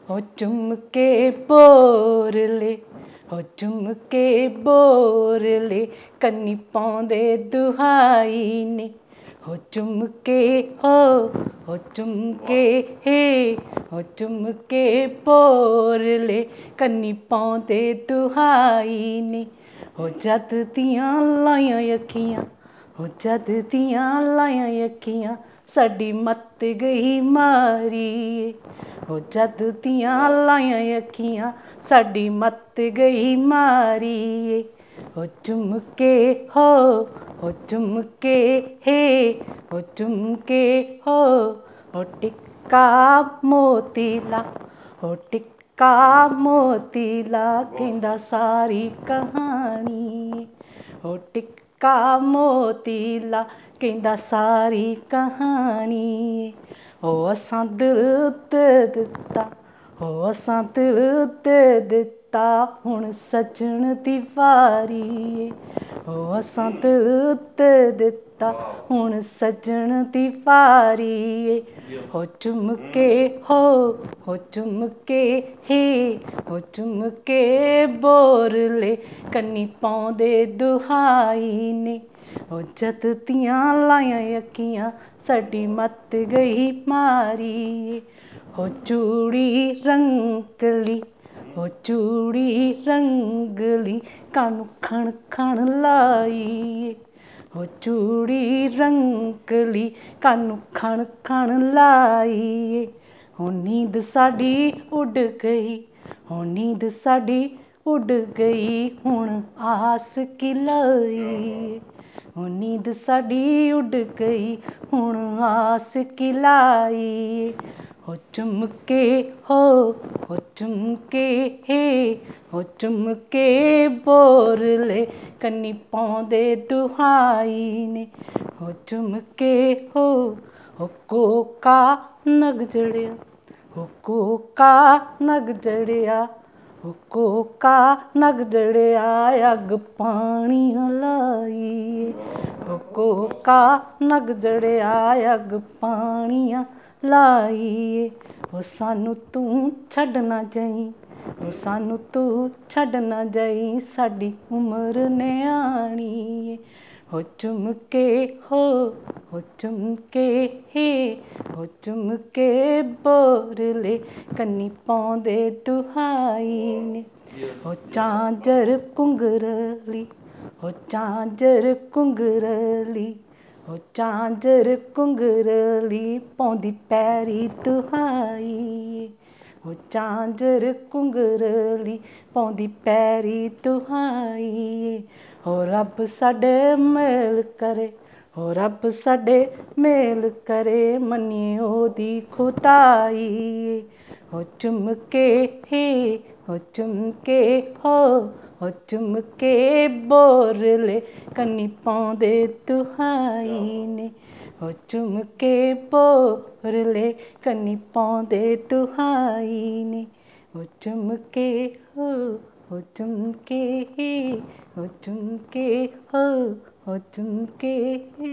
हो चुम के बोर ले, हो चुम के बोर ले, कन्नी पाउंदे दुहाई ने। हो चुम के हो चुम के हे, हो चुम के बोर ले, कन्नी पाउंदे दुहाई ने। हो जद दियां लाइयां अखियां, हो जद दियां लाइयां अखियां, साडी मत गई मारी। हो जद दियां लाइयां अखियां, साडी मत गई मारी। हो चुम के हो चुम के हे, हो चुम के हो टिक्का मोती ला, हो टिक्का मोती ला, कहंदा सारी कहानी। हो टिक्का मोती ला, कहंदा सारी कहानी। हो असां दिल ते दिता, हो असां दिल ते दिता, हुण सजण दी वारी। हो असां दिल ते दिता, हुण सजण दी वारी। हो चुम के हो चुम के हे, हो चुम के बोर ले, कन्नी पाउंदे दुहाई ने। हो जद दियां लाइयां अखियां, साडी मत गई मारी। हो चूड़ी रंगली, हो चूड़ी रंगली, कानू खण खण लाई। हो चूड़ी रंगली, कानू खण खण लाई। हो नींद साडी उड़ गई, हो नींद साडी उड़ गई, हुण आस की लाई। हो नींद साडी उड़ गई, हुण आस की लाई। हो चुम के हो चुम के हे, हो चुम के बोर ले, कन्नी पाउंदे दुहाई ने। हो चुम के हो कोका नग जड़िया, हो कोका नग जड़िया, हो कोका नग जड़िया, अग पानी लाई। हो कोका नग जड़िया, अग पानिया लाई। हो सानू तू छड्ड ना जाई, हो सानू तू छड्ड ना जाई, साडी उमर न्याणी। हो चुम के हो चुम के हे, हो चुम के बोर ले, कन्नी पाउंदे दुहाई ने। हो झांझर घुंगरली, हो झांझर घुंगरली, हो झांझर घुंगरली, पाउंदी पैरी दुहाई। हो झांझर घुंगरली, पाउंदी पैरी दुहाई। हो रब साडे मेल करे, हो रब साडे मेल करे, मन्निए ओदी खुदाई। हो चुम के हे, हो चुम के हो चुम के बोर ले, कन्नी पाउंदे दुहाई ने। हो चुम के बोर ले, कन्नी पाउंदे दुहाई ने। हो चुम के हो चुम के हे, हो चुम के हो चुम के हे।